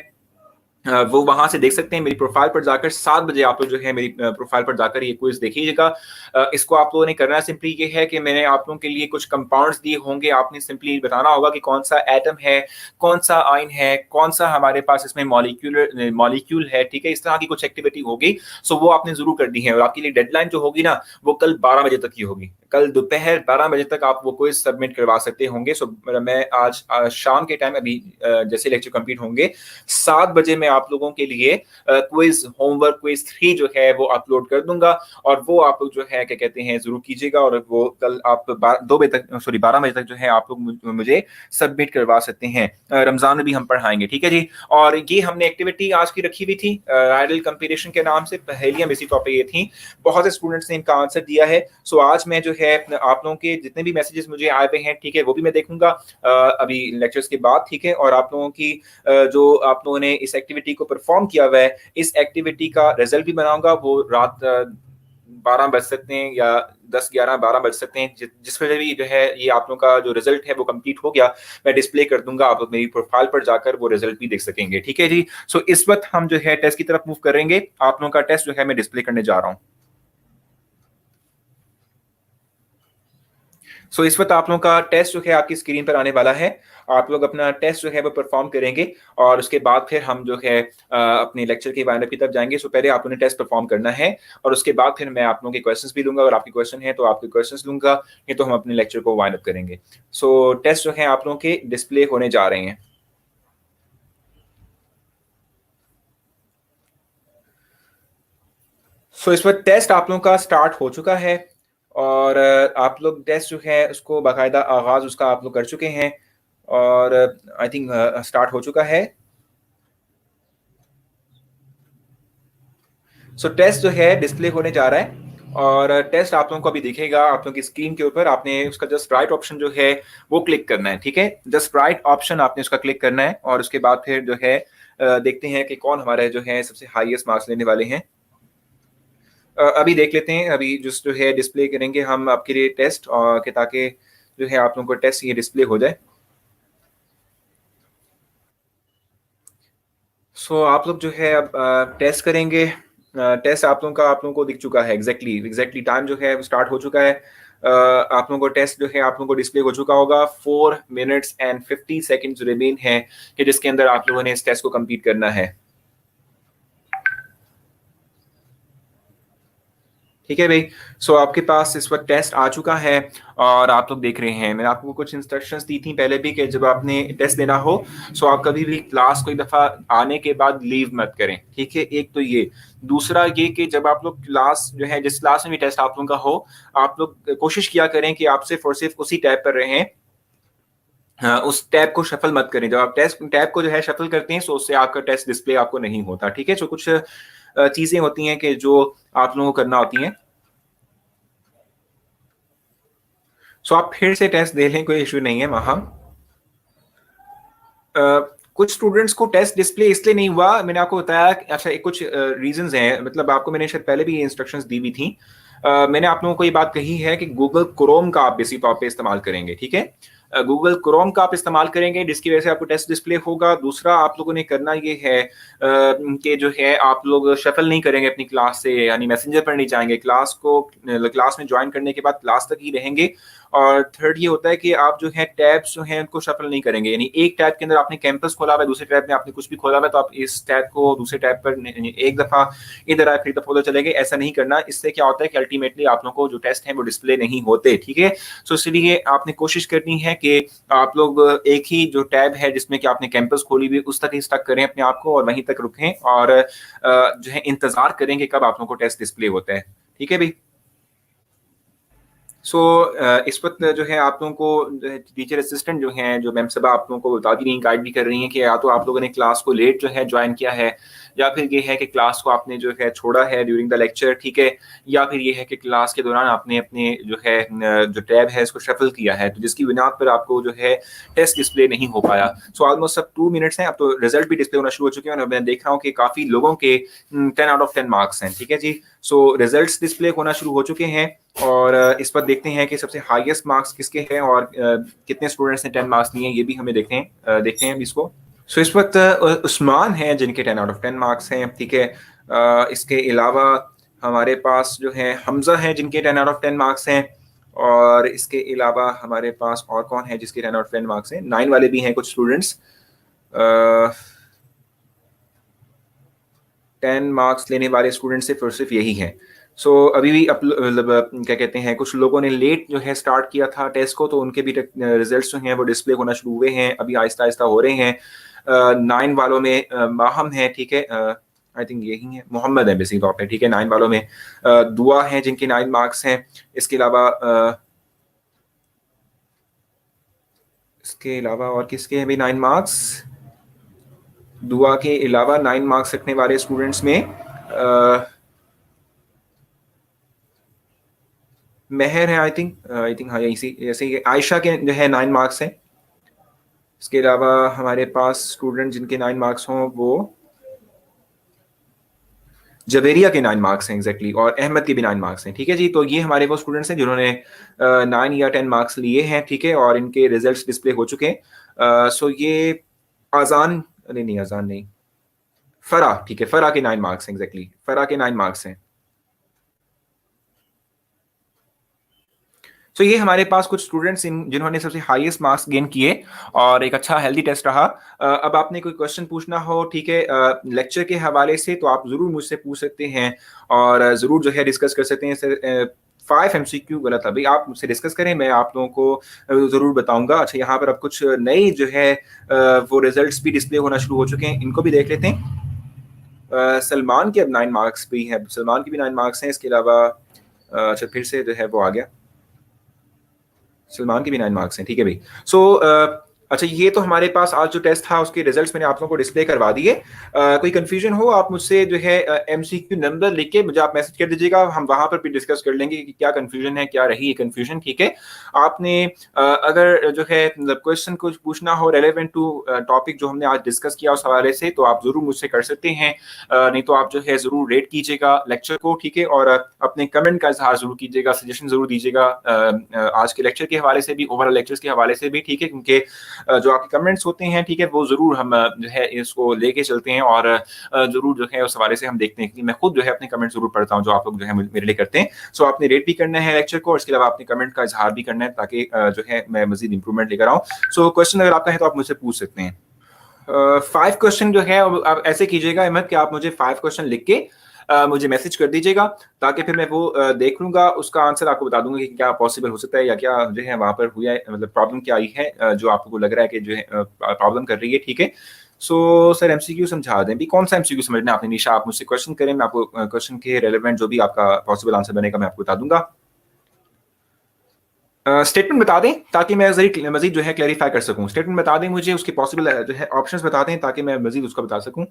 वो वहाँ से देख सकते हैं मेरी प्रोफ़ाइल पर जाकर 7 बजे आप लोग जो है मेरी प्रोफ़ाइल पर जाकर ये क्विज़ देखिएगा। इसको आप लोगों ने करना सिंपली ये है कि मैंने आप लोगों के लिए कुछ कंपाउंड्स दिए होंगे, आपने सिंपली बताना होगा कि कौन-सा एटम है, कौन-सा आयन है, कौन-सा हमारे पास इसमें मॉलिक्यूल है, ठीक है? इस तरह की कुछ एक्टिविटी होगी, सो वो आपने ज़रूर करनी है और आपके लिए डेडलाइन जो होगी ना, वो कल 12 बजे तक की होगी। कल दोपहर 12 बजे तक आप वो क्विज़ सबमिट करवा सकते होंगे। सो मैं आज शाम के टाइम अभी जैसे लेक्चर कंप्लीट होंगे 7 बजे मैं आप लोगों के लिए क्विज़ होमवर्क क्विज़ 3 जो है वो अपलोड कर दूँगा और वो आप लोग जो है क्या कहते हैं ज़रूर कीजिएगा और वो कल आप 2 बजे तक सॉरी 12 बजे तक जो है आप लोग मुझे सबमिट करवा सकते हैं। रमज़ान में भी हम पढ़ाएँगे, ठीक है जी? और ये हमने एक्टिविटी आज की रखी हुई थी आइडल कंपटीशन के नाम से पहेलियाँ बेसिक टॉपिक ये थी। बहुत से स्टूडेंट्स ने इनका आंसर दिया है। सो आज मैं जो है आप लोगों के जितने भी मैसेजेस मुझे आए हुए हैं, ठीक है? वो भी मैं देखूँगा अभी लेक्चर्स के बाद, ठीक है? और आप लोगों की जो आप लोगों ने इस एक्टिविटी को परफॉर्म किया हुआ है, इस एक्टिविटी का रिजल्ट भी बनाऊँगा, वो रात 12 बज सकते हैं या 10, 11, 12 बज सकते हैं। जिस वजह भी जो है ये आप लोगों का जो रिजल्ट है वो कंप्लीट हो गया, मैं डिस्प्ले कर दूँगा, आप लोग मेरी प्रोफाइल पर जाकर वो रिजल्ट भी देख सकेंगे, ठीक है जी? सो इस वक़्त हम जो है टेस्ट की तरफ मूव करेंगे। आप लोगों का टेस्ट जो है मैं डिस्प्ले करने जा रहा हूँ। सो इस वक़्त आप लोगों का टेस्ट जो है आपकी स्क्रीन पर आने वाला है। आप लोग अपना टेस्ट जो है वो परफ़ॉर्म करेंगे और उसके बाद फिर हम जो है अपने लेक्चर के वाइंड अप की तरफ जाएँगे। सो पहले आप लोगों ने टेस्ट परफ़ॉर्म करना है और उसके बाद फिर मैं आप लोगों के क्वेश्चंस भी लूँगा। अगर आपके क्वेश्चन हैं तो आपके क्वेश्चंस लूँगा, नहीं तो हम अपने लेक्चर को वाइंड अप करेंगे। सो टेस्ट जो है आप लोगों के डिस्प्ले होने जा रहे हैं। सो इस वक़्त टेस्ट आप लोगों का स्टार्ट हो चुका है और आप लोग टेस्ट जो है उसको बाकायदा आगाज़ उसका आप लोग कर चुके हैं और आई थिंक स्टार्ट हो चुका है। सो टेस्ट जो है डिस्प्ले होने जा रहा है और टेस्ट आप लोगों को अभी दिखेगा आप लोगों की स्क्रीन के ऊपर। आपने उसका जस्ट राइट ऑप्शन जो है वो क्लिक करना है, ठीक है? जस्ट राइट ऑप्शन आपने उसका क्लिक करना है और उसके बाद फिर जो है देखते हैं कि कौन हमारे जो है सबसे हाईएस्ट मार्क्स लेने वाले हैं। अभी देख लेते हैं, अभी जस्ट जो है डिस्प्ले करेंगे हम आपके लिए टेस्ट कि ताकि जो है आप लोगों को टेस्ट ये डिस्प्ले हो जाए। सो आप लोग जो है अब टेस्ट करेंगे। टेस्ट आप लोगों को दिख चुका है एग्ज़ैक्टली टाइम जो है वो स्टार्ट हो चुका है। आप लोगों को टेस्ट जो है आप लोगों को डिस्प्ले हो चुका होगा। 4 मिनट्स एंड 50 सेकंड्स रिमेन हैं कि जिसके अंदर आप लोगों ने इस टेस्ट को कंप्लीट करना है। ठीक है भई। सो आपके पास इस वक़्त टेस्ट आ चुका है और आप लोग देख रहे हैं। मैंने आपको कुछ इंस्ट्रक्शंस दी थी पहले भी कि जब आपने टेस्ट देना हो, सो आप कभी भी क्लास को एक दफ़ा आने के बाद लीव मत करें, ठीक है? एक तो ये। दूसरा ये कि जब आप लोग क्लास जो है जिस क्लास में भी टेस्ट आप लोगों का हो, आप लोग कोशिश किया करें कि आप सिर्फ़ और सिर्फ़ उसी टैब पर रहें। हाँ, उस टैब को शफ़ल मत करें। जब आप टेस्ट टैब को जो है शफ़ल करते हैं, सो उससे आपका टेस्ट डिस्प्ले आपको नहीं होता, ठीक है? सो कुछ चीज़ें होती हैं कि जो आप लोगों को करना होती हैं। सो आप फिर से टेस्ट दे लें, कोई इश्यू नहीं है वहाँ। अ, कुछ स्टूडेंट्स को टेस्ट डिस्प्ले इसलिए नहीं हुआ, मैंने आपको बताया कि अच्छा एक कुछ रीज़न्स हैं, मतलब आपको मैंने शायद पहले भी ये इंस्ट्रक्शंस दी हुई थी। मैंने आप लोगों को ये बात कही है कि गूगल क्रोम का आप बेसिक तौर पे इस्तेमाल करेंगे, ठीक है? गूगल क्रोम का आप इस्तेमाल करेंगे जिसकी वजह से आपको टेस्ट डिस्प्ले होगा। दूसरा आप लोगों ने करना ये है कि जो है आप लोग शफ़ल नहीं करेंगे अपनी क्लास से, यानी मैसेंजर पर नहीं जाएँगे। क्लास में जॉइन करने के बाद क्लास तक ही रहेंगे और थर्ड ये होता है कि आप जो है टैब्स जो हैं उनको शफ़ल नहीं करेंगे। यानी एक टैब के अंदर आपने कैंपस खोला हुआ है, दूसरे टैब में आपने कुछ भी खोला हुआ है, तो आप इस टैब को दूसरे टैब पर एक दफ़ा इधर आए फिर दफ़ा उधर चले गए, ऐसा नहीं करना। इससे क्या होता है कि अल्टीमेटली आप लोगों को जो टेस्ट हैं वो डिस्प्ले नहीं होते, ठीक है? सो इसलिए आपने कोशिश करनी है कि आप लोग एक ही जो टैब है जिसमें कि आपने कैंपस खोली हुई है उस तक ही स्टक करें अपने आप को और वहीं तक रुकें और जो है इंतज़ार करें कि कब आप लोगों को टेस्ट डिस्प्ले होता है। ठीक है भई? सो इस वक़्त जो है आप लोगों को जो है टीचर असिस्टेंट जो हैं, जो मैम साहबा आप लोगों को बता भी रही हैं, गाइड भी कर रही हैं कि या तो आप लोगों ने क्लास को लेट जो है जॉइन किया है या फिर ये है कि क्लास को आपने जो है छोड़ा है ड्यूरिंग द लेक्चर, ठीक है? या फिर ये है कि क्लास के दौरान आपने अपने जो है जो टैब है इसको शफ़ल किया है, तो जिसकी बुनियाद पर आपको जो है टेस्ट डिस्प्ले नहीं हो पाया। सो ऑलमोस्ट अब 2 मिनट्स हैं, अब तो रिज़ल्ट भी डिस्प्ले होना शुरू हो चुके हैं और मैं देख रहा हूँ कि काफ़ी लोगों के 10 आउट ऑफ 10 मार्क्स हैं, ठीक है जी? सो रिज़ल्ट्स डिस्प्ले होना शुरू हो चुके हैं और इस पर देखते हैं कि सबसे हाईएस्ट मार्क्स किसके हैं और कितने स्टूडेंट्स ने 10 मार्क्स लिए हैं, ये भी हमें देखते हैं अभी इसको। सो इस वक़्त उस्मान हैं जिनके 10 आउट ऑफ 10 मार्क्स हैं, ठीक है। इसके अलावा हमारे पास जो है हमज़ा हैं जिनके 10 आउट ऑफ 10 मार्क्स हैं, और इसके अलावा हमारे पास और कौन है जिसके 10 आउट ऑफ 10 मार्क्स हैं? 9 वाले भी हैं कुछ स्टूडेंट्स। 10 मार्क्स लेने वाले स्टूडेंट सिर्फ़ यही हैं। सो अभी भी मतलब क्या कहते हैं, कुछ लोगों ने लेट जो है स्टार्ट किया था टेस्ट को, तो उनके भी रिज़ल्ट्स जो हैं वो डिस्प्ले होना शुरू हुए हैं, अभी आहिस्ता-आहिस्ता हो रहे हैं। 9 वालों में माहम है, ठीक है, आई थिंक यही है, मोहम्मद है बेसिक तौर पे, ठीक है, 9 वालों में। दुआ हैं जिनके 9 मार्क्स हैं। इसके अलावा और किसके हैं भी 9 मार्क्स? दुआ के अलावा 9 मार्क्स रखने वाले स्टूडेंट्स में मेहर है, आई थिंक हाँ, ऐसे ही आयशा के जो है 9 मार्क्स हैं। इसके अलावा हमारे पास स्टूडेंट जिनके 9 मार्क्स हों वो जवेरिया के 9 मार्क्स हैं एग्जैक्टली, और अहमद के भी 9 मार्क्स हैं, ठीक है जी। तो ये हमारे वो स्टूडेंट्स हैं जिन्होंने 9 या 10 मार्क्स लिए हैं, ठीक है, और इनके रिजल्ट्स डिस्प्ले हो चुके हैं। सो ये आजान नहीं नहीं आजान नहीं, फरा, ठीक है, फरा के 9 मार्क्स हैं एग्जैक्टली, फरा के 9 मार्क्स हैं। तो ये हमारे पास कुछ स्टूडेंट्स जिन्होंने सबसे हाईएस्ट मार्क्स गेन किए, और एक अच्छा हेल्दी टेस्ट रहा। अब आपने कोई क्वेश्चन पूछना हो, ठीक है, लेक्चर के हवाले से, तो आप ज़रूर मुझसे पूछ सकते हैं, और ज़रूर जो है डिस्कस कर सकते हैं। सर 5 एमसीक्यू गलत है भाई, आप मुझसे डिस्कस करें, मैं आप लोगों को ज़रूर बताऊंगा। अच्छा, यहाँ पर अब कुछ नई जो है वो रिजल्ट्स भी डिस्प्ले होना शुरू हो चुके हैं, इनको भी देख लेते हैं। सलमान के अब 9 मार्क्स भी हैं, सलमान के भी 9 मार्क्स हैं। इसके अलावा अच्छा, फिर से जो है वो आ गया, सलमान के भी 9 मार्क्स हैं, ठीक है भाई। सो अच्छा, ये तो हमारे पास आज जो टेस्ट था उसके रिजल्ट्स मैंने आप लोगों को डिस्प्ले करवा दिए। कोई कंफ्यूजन हो, आप मुझसे जो है एमसीक्यू नंबर लिख के मुझे आप मैसेज कर दीजिएगा, हम वहां पर भी डिस्कस कर लेंगे कि क्या कंफ्यूजन है, क्या रही है कंफ्यूजन, ठीक है। आपने अगर जो है मतलब क्वेश्चन कुछ पूछना हो रेलेवेंट टू टॉपिक जो हमने आज डिस्कस किया उस हवाले से, तो आप जरूर मुझसे कर सकते हैं। नहीं तो आप जो है जरूर रेट कीजिएगा लेक्चर को, ठीक है, और अपने कमेंट का इजहार जरूर कीजिएगा, सजेशन जरूर दीजिएगा आज के लेक्चर के हवाले से भी, ओवरऑल लेक्चर्स के हवाले से भी, ठीक है, क्योंकि जो आपके कमेंट्स होते हैं, ठीक है, वो ज़रूर हम जो है इसको लेके चलते हैं, और ज़रूर जो है उस हवाले से हम देखते हैं कि मैं खुद जो है अपने कमेंट ज़रूर पढ़ता हूँ जो आप लोग जो है मेरे लिए करते हैं। सो आपने रेट भी करना है लेक्चर को, और इसके अलावा अपने कमेंट का इजहार भी करना है, ताकि जो है मैं मजीद इंप्रूवमेंट लेकर आऊँ। सो क्वेश्चन अगर आपका है तो आप मुझसे पूछ सकते हैं। 5 क्वेश्चन जो है आप ऐसे कीजिएगा अहमद कि आप मुझे 5 क्वेश्चन लिख के मुझे मैसेज कर दीजिएगा, ताकि फिर मैं वो देख लूंगा, उसका आंसर आपको बता दूंगा कि क्या पॉसिबल हो सकता है, या क्या जो है वहां पर हुआ है, मतलब प्रॉब्लम क्या आई है जो आपको लग रहा है कि जो है प्रॉब्लम कर रही है, ठीक है। सो सर एमसीक्यू समझा दें भी, कौन सा एमसीक्यू समझना है आपने निशा? आप मुझसे क्वेश्चन करें, मैं आपको क्वेश्चन के रेलेवेंट जो भी आपका पॉसिबल आंसर बनेगा मैं आपको बता दूंगा। स्टेटमेंट बता दें ताकि मैं मजीद जो है क्लैरिफाई कर सकूं। स्टेटमेंट बता दें मुझे, उसके पॉसिबल जो है ऑप्शंस बता दें ताकि मैं मजीद उसका बता सकूं।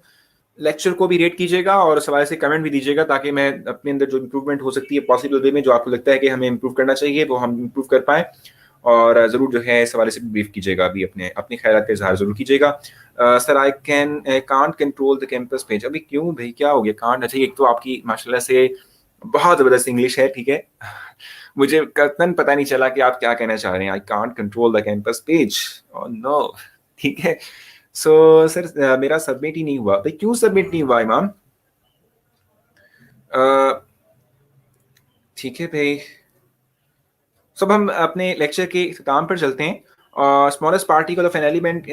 लेक्चर को भी रेट कीजिएगा और इस हवाले से कमेंट भी दीजिएगा, ताकि मैं अपने अंदर जो इंप्रूवमेंट हो सकती है पॉसिबल वे में, जो आपको लगता है कि हमें इंप्रूव करना चाहिए, वो हम इंप्रूव कर पाएँ। और ज़रूर जो है इस हवाले से ब्रीफ कीजिएगा, अभी अपने अपने ख्यालात का इजहार ज़रूर कीजिएगा। Sir I can't control the campus page. अभी क्यों भाई, क्या हो गया कांट? अच्छा, एक तो आपकी माशाल्लाह से बहुत ज़बरदस्त इंग्लिश है, ठीक है। मुझे कतन पता नहीं चला कि आप क्या कहना चाह रहे हैं। I can't control the campus page, oh no, ठीक है। सो सर मेरा सबमिट ही नहीं हुआ भाई, क्यों सबमिट नहीं हुआ इमाम? ठीक है भाई, सब हम अपने लेक्चर के इख्तिताम पर चलते हैं। Smallest particle of an element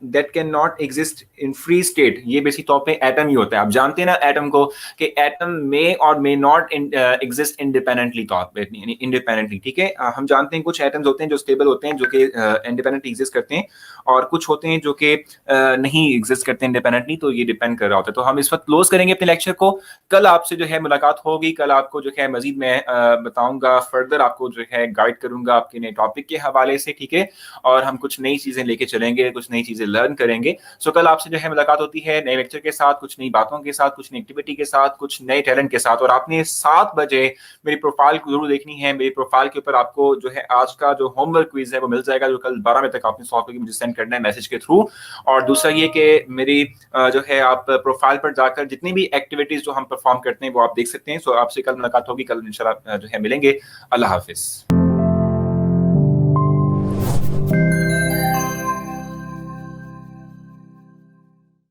that can not exist in free state, ये बेसिक तौर पे एटम ही होता है। आप जानते हैं ना एटम को, कि एटम मे और मे नॉट एग्जिस्ट इंडिपेंडेंटली तौर पे, इंडिपेंडेंटली, ठीक है। हम जानते हैं कुछ एटम्स होते हैं जो स्टेबल होते हैं, जो कि इंडिपेंडेंटली एग्जिस्ट करते हैं, और कुछ होते हैं जो कि नहीं एग्जिस्ट करते इंडिपेंडेंटली, तो ये डिपेंड कर रहा होता है। तो हम इस वक्त क्लोज करेंगे अपने लेक्चर को। कल आपसे जो है मुलाकात होगी, कल आपको जो है मजीद मैं बताऊंगा, फर्दर आपको जो है गाइड करूंगा आपके नए टॉपिक के हवाले से, ठीक है, और हम कुछ नई चीजें लेके चलेंगे, कुछ नई चीजें लर्न करेंगे। सो कल आपसे जो है मुलाकात होती है नए लेक्चर के साथ, कुछ नई बातों के साथ, कुछ नई एक्टिविटी के साथ, कुछ नए टैलेंट के साथ। और आपने 7 बजे मेरी प्रोफाइल को जरूर देखनी है। मेरी प्रोफाइल के ऊपर आपको जो है आज का जो होमवर्क क्विज है वो मिल जाएगा, जो कल 12 बजे तक आपने सॉल्व करके मुझे सेंड करना है मैसेज के थ्रू। और दूसरा ये कि मेरी जो है आप प्रोफाइल पर जाकर जितनी भी एक्टिविटीज जो हम परफॉर्म करते हैं वो आप देख सकते हैं। सो आपसे कल मुलाकात होगी, कल इंशाल्लाह जो है मिलेंगे। अल्लाह हाफिज।